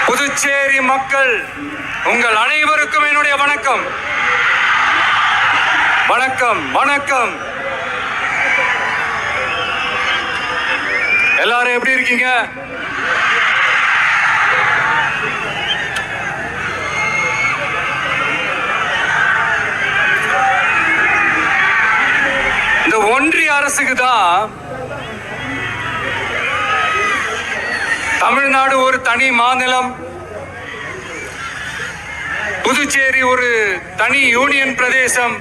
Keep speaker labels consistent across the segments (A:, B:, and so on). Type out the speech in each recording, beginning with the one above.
A: புதுச்சேரி மக்கள் உங்கள் அனைவருக்கும் என்னுடைய வணக்கம். வணக்கம் வணக்கம். எல்லாரும் எப்படி இருக்கீங்க? இந்த ஒன்றிய அரசுக்கு தான் தமிழ்நாடு ஒரு தனி மாநிலம், புதுச்சேரி ஒரு தனி யூனியன் பிரதேசம்.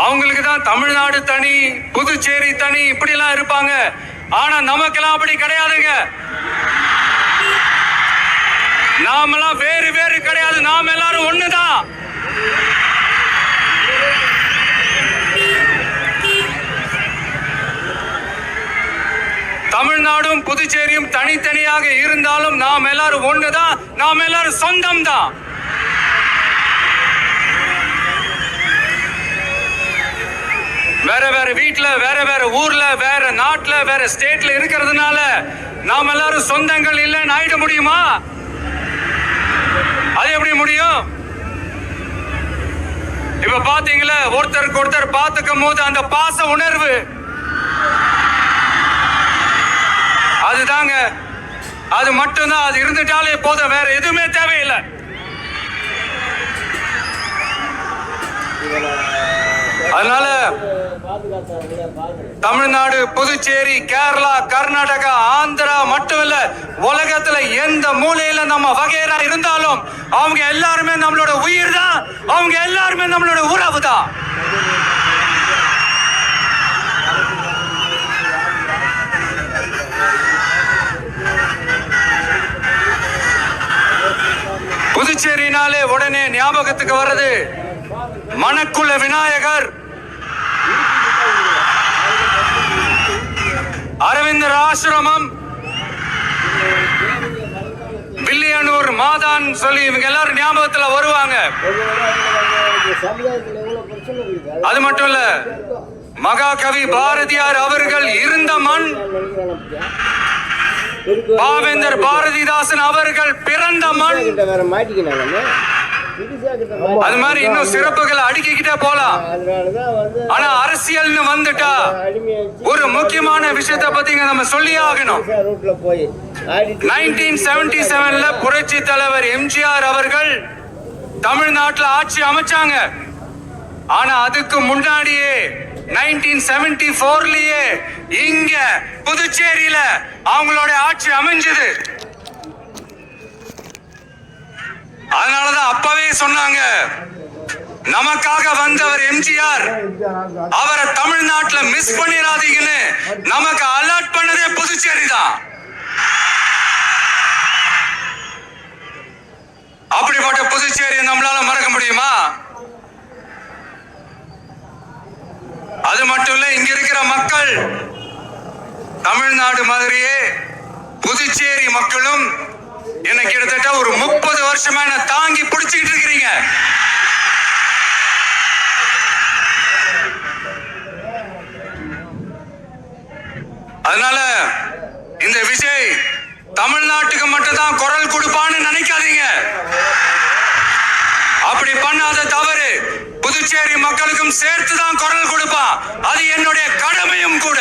A: அவங்களுக்கு தான் தமிழ்நாடு தனி, புதுச்சேரி தனி, இப்படி எல்லாம் இருப்பாங்க. ஆனா நமக்கெல்லாம் அப்படி கிடையாதுங்க. நாமெல்லாம் வேறு வேறு கிடையாது. நாம் எல்லாரும் ஒண்ணுதான். தமிழ்நாடும் புதுச்சேரியும் தனித்தனியாக இருந்தாலும் நாம் எல்லாரும் ஒண்ணுதான். நாம் எல்லாரும் சொந்தம் தான். வேற வேற வீட்டுல, வேற வேற ஊர்ல, வேற நாட்டுல, வேற ஸ்டேட்ல இருக்கிறதுனால நாம் எல்லாரும் சொந்தங்கள் இல்லைன்னு ஆயிட முடியுமா? அது எப்படி முடியும்? இப்ப பாத்தீங்களா, ஒருத்தருக்கு ஒருத்தர் பார்த்துக்கும் போது அந்த பாச உணர்வு, அதுதாங்க, அது மட்டும்தான். அது இருந்துட்டாலே போதும், வேற எதுவுமே தேவையில்லை. அதனால தமிழ்நாடு, புதுச்சேரி, கேரளா, கர்நாடகா, ஆந்திரா மட்டும் இல்ல, உலகத்துல எந்த மூலையில நம்ம வகைரா இருந்தாலும் அவங்க எல்லாருமே நம்மளோட உயிர் தான். அவங்க எல்லாருமே நம்மளோட உறவு தான். புதுச்சேரினாலே உடனே ஞாபகத்துக்கு வர்றது மணக்குள விநாயகர், அரவிந்தர் ஆசிரமம், வில்லியனூர் மாதான் சொல்லி இவங்க எல்லாரும் ஞாபகத்துல வருவாங்க. அது மட்டும் இல்ல, மகாகவி பாரதியார் அவர்கள் இருந்த மண், பாவேந்தர் பாரதிதாசன் அவர்கள் பிறந்த மண். அது மாதிரி இன்னும் சிறப்புகளை அடுக்கிக்கிட்டே போலாம். ஆனா அரசியல்னு வந்துட்டா ஒரு முக்கியமான விஷயத்தை பத்தி நம்ம சொல்லி ஆகணும். 1977ல புரட்சி தலைவர் எம்ஜிஆர் அவர்கள் தமிழ்நாட்டில் ஆட்சி அமைச்சாங்க. ஆனா அதுக்கு முன்னாடியே 1974லயே இங்க புதுச்சேரியில அவங்களோட ஆட்சி அமைஞ்சது. அதனாலதான் அப்பவே சொன்னாங்க, நமக்காக வந்தவர் எம்ஜிஆர், அவரை தமிழ்நாட்டில் மிஸ் பண்ணிடாதீங்கன்னு நமக்கு அலர்ட் பண்ணதே புதுச்சேரி தான். அப்படிப்பட்ட புதுச்சேரியை நம்மளால மறக்க முடியுமா? அது மட்டும் இல்ல, இங்க இருக்கிற மக்கள் தமிழ்நாடு மாதிரியே புதுச்சேரி மக்களும் என்ன கிட்டத்தட்ட ஒரு 30 வருஷமா என்ன தாங்கி பிடிச்சிட்டு இருக்கிறீங்க. அதனால இந்த விஜய் தமிழ்நாட்டுக்கு மட்டும் தான் குரல் கொடுப்பான்னு நினைக்காதீங்க. அப்படி பண்ணாத தவறு. புதுச்சேரி மக்களுக்கும் சேர்த்து தான் குரல் கொடுப்பான். அது என்னுடைய கடமையும் கூட.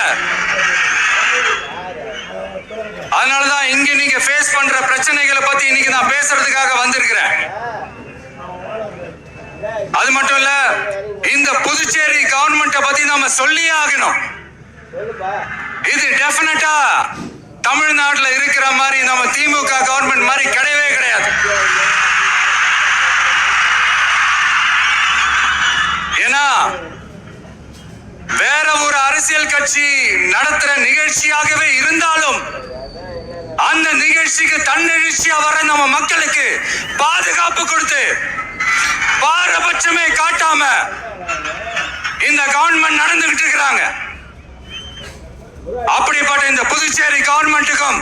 A: அதனாலதான் இங்க நீங்க ஃபேஸ் பண்ற பிரச்சனைகளை பத்தி இன்னைக்கு நான் பேசுறதுக்காக வந்திருக்கிறேன். அது மட்டும் இல்ல, இந்த புதுச்சேரி கவர்மெண்ட்டை பத்தி நாம சொல்லியே ஆகணும். இது டெஃபினட்டா தமிழ்நாட்டுல இருக்கிற மாதிரி நம்ம திமுக கவர்மெண்ட் மாதிரி கிடையவே கிடையாது. ஏன்னா வேற ஒரு அரசியல் கட்சி நடத்துற நிகழ்ச்சியாகவே இருந்தாலும் அந்த நிகழ்ச்சிக்கு தன்னெழுச்சியா வர நம்ம மக்களுக்கு பாதுகாப்பு கொடுத்து பாரபட்சமே காட்டாம இந்த கவர்மெண்ட் நடந்துகிட்டு இருக்கிறாங்க. அப்படிப்பட்ட இந்த புதுச்சேரி கவர்மெண்ட்டுக்கும்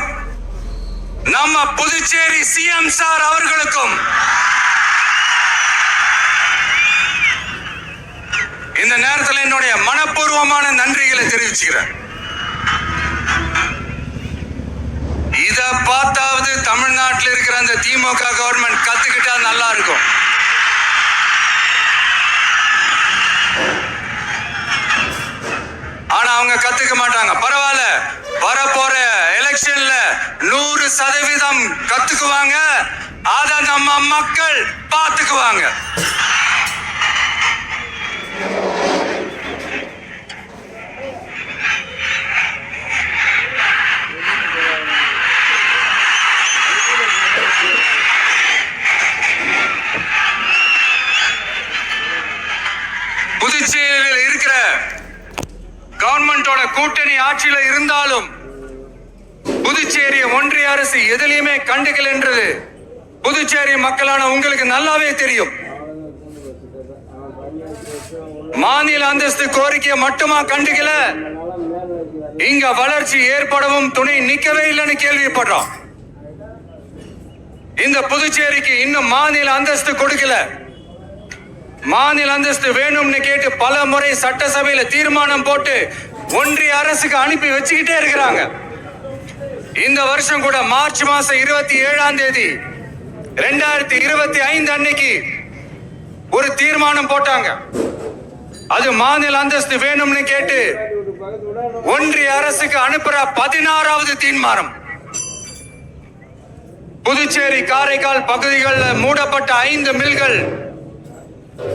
A: நம்ம புதுச்சேரி சிஎம் சார் அவர்களுக்கும் இந்த நேரத்தில் என்னுடைய மனப்பூர்வமான நன்றிகளை தெரிவிச்சுக்கிறேன். இத பார்த்தாவது தமிழ்நாட்டில் இருக்கிற அந்த திமுக கவர்மெண்ட் கத்துக்கிட்டா நல்லா இருக்கும். ஆனா அவங்க கத்துக்க மாட்டாங்க. பரவாயில்ல, வரப்போற எலெக்ஷன்ல 100% கத்துக்குவாங்க. அத நம்ம மக்கள் பார்த்துக்குவாங்க. புதுச்சேரியில் இருக்கிற கவர்மெண்டோட கூட்டணி ஆட்சியில இருந்தாலும் புதுச்சேரி ஒன்றிய அரசு எதிலையுமே கண்டுக்கல் என்றது புதுச்சேரி மக்களான உங்களுக்கு நல்லாவே தெரியும். மாநில அந்தஸ்து கோரிக்கையை மட்டுமா கண்டுக்கல, இங்க வளர்ச்சி ஏற்படவும் துணை நிக்கவே இல்லைன்னு கேள்விப்படுறோம். இந்த புதுச்சேரிக்கு இன்னும் மாநில அந்தஸ்து கொடுக்கல. மாநில அந்தஸ்து வேணும்னு கேட்டு பல முறை சட்டசபையில தீர்மானம் போட்டு ஒன்றிய அரசுக்கு அனுப்பி வச்சுக்கிட்டே இருக்கிறாங்க. இந்த வருஷம் கூட மார்ச் மாசம் 27ஆம் தேதி 2025 அன்னைக்கு ஒரு தீர்மானம் போட்டாங்க. அது மாநில அந்தஸ்து வேணும்னு கேட்டு ஒன்றிய அரசுக்கு அனுப்புற 16வது தீர்மானம். புதுச்சேரி காரைக்கால் பகுதிகளில் மூடப்பட்ட 5 மில்கள்,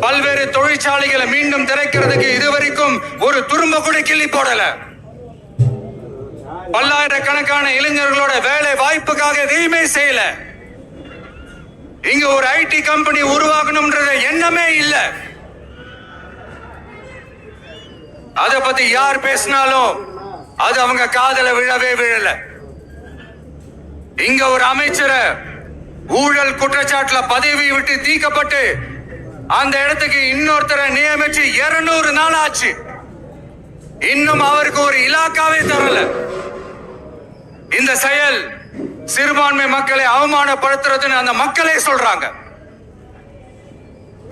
A: பல்வேறு தொழிற்சாலைகளை மீண்டும் திறக்கிறதுக்கு இதுவரைக்கும் ஒரு துரும்ப கூட கிள்ளி போடல. பல்லாயிரக்கணக்கான இளைஞர்களோட வேலை வாய்ப்புக்காக எதையுமே செய்யல. இங்க ஒரு ஐடி கம்பெனி உருவாக்கணும்ன்ற எண்ணமே இல்ல. அத பத்தி யார் பேசினாலும் அது அவங்க காதல விழவே விழல. இங்க ஒரு அமைச்சரை ஊழல் குற்றச்சாட்டுல பதவி விட்டு நீக்கப்பட்டு அந்த இடத்துக்கு இன்னொருத்தரை நியமிச்சு 200 நாள் ஆச்சு. இன்னும் அவருக்கு ஒரு இலாக்காவே தரல. இந்த செயல் சிறுபான்மை மக்களை அவமானப்படுத்துறதுன்னு அந்த மக்களே சொல்றாங்க.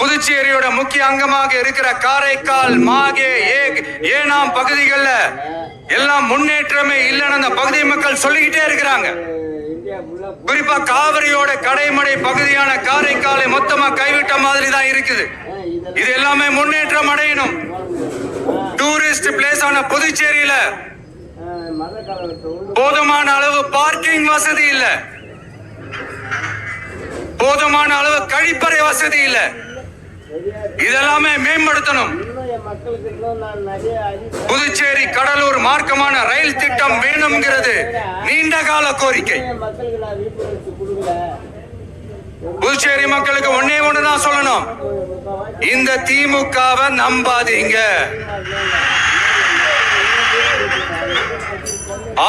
A: புதுச்சேரியோட முக்கிய அங்கமாக இருக்கிற காரைக்கால், மாகே, ஏனாம் பகுதிகளில் எல்லாம் முன்னேற்றமே இல்லைன்னு அந்த பகுதி மக்கள் சொல்லிக்கிட்டே இருக்கிறாங்க. குறிப்பா காவிரியோட கடைமடை பகுதியான காரைக்காலை மொத்தமா கைவிட்ட மாதிரி தான் இருக்குது. இது எல்லாமே முன்னேற்றம் அடையணும். டூரிஸ்ட் பிளேஸ் ஆன புதுச்சேரியில போதுமான அளவு பார்க்கிங் வசதி இல்ல, போதுமான அளவு கழிப்பறை வசதி இல்ல. இதெல்லாமே மேம்படுத்தணும். புதுச்சேரி கடலூர் மார்க்கமான ரயில் திட்டம் வேணும்ங்கிறது நீண்ட கால கோரிக்கை. புதுச்சேரி மக்களுக்கு ஒன்னே ஒண்ணுதான் சொல்லணும், இந்த திமுகவை நம்பாதீங்க.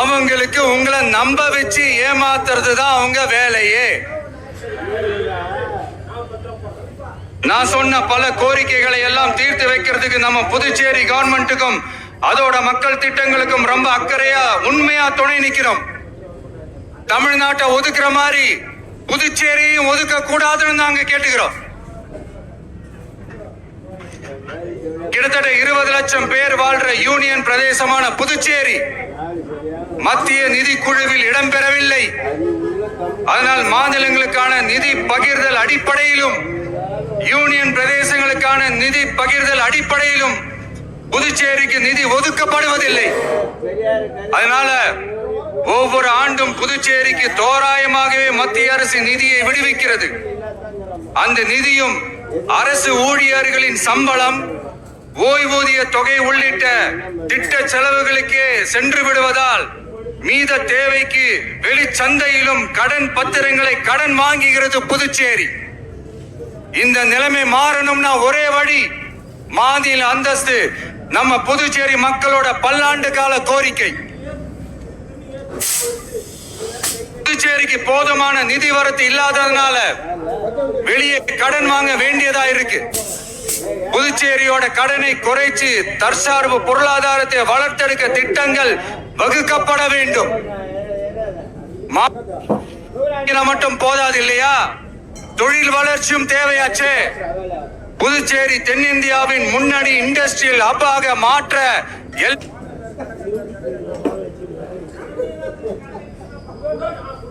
A: அவங்களுக்கு உங்களை நம்ப வச்சு ஏமாத்துறது தான் அவங்க வேலையே. நான் சொன்ன பல கோரிக்கைகளை எல்லாம் தீர்த்து வைக்கிறதுக்கு நம்ம புதுச்சேரி கவர்மெண்ட்டுக்கும் அதோட மக்கள் திட்டங்களுக்கும் ரொம்ப அக்கறையா உண்மையா துணை நிக்கிறோம். தமிழ்நாட்டை ஒதுக்குற மாதிரி புதுச்சேரியும் ஒதுக்க கூடாதுன்னு நாங்க கேட்டுக்கிறோம். கிட்டத்தட்ட 20 லட்சம் பேர் வாழ்ற யூனியன் பிரதேசமான புதுச்சேரி மத்திய நிதி குழுவில் இடம்பெறவில்லை. அதனால் மாநிலங்களுக்கான நிதி பகிர்தல் அடிப்படையிலும் யூனியன் பிரதேசங்களுக்கான நிதி பகிர்தல் அடிப்படையிலும் புதுச்சேரிக்கு நிதி ஒதுக்கப்படுவதில்லை. அதனால ஒவ்வொரு ஆண்டும் புதுச்சேரிக்கு தோராயமாகவே மத்திய அரசு நிதியை விடுவிக்கிறது. அந்த நிதியும் அரசு ஊழியர்களின் சம்பளம், ஓய்வூதிய தொகை உள்ளிட்ட திட்ட செலவுகளுக்கே சென்று விடுவதால் மீத தேவைக்கு வெளிச்சந்தையிலும் கடன் பத்திரங்களை கடன் வாங்குகிறது புதுச்சேரி. இந்த நிலைமை மாறணும்னா ஒரே வழி, மாநில அந்தஸ்து நம்ம புதுச்சேரி மக்களோட பல்லாண்டு கால கோரிக்கை. புதுச்சேரிக்கு போதுமான நிதி வரத்து இல்லாததுனால வெளியே கடன் வாங்க வேண்டியதா இருக்கு. புதுச்சேரியோட கடனை குறைச்சு தற்சார்பு பொருளாதாரத்தை வளர்த்தெடுக்க திட்டங்கள் வகுக்கப்பட வேண்டும். மட்டும் போதாது இல்லையா, தொழில் வளர்ச்சியும் தேவையாச்சே. புதுச்சேரி தென்னிந்தியாவின் முன்னணி இண்டஸ்ட்ரியல் ஹப்பாக மாற்ற
B: சொல்லுங்க.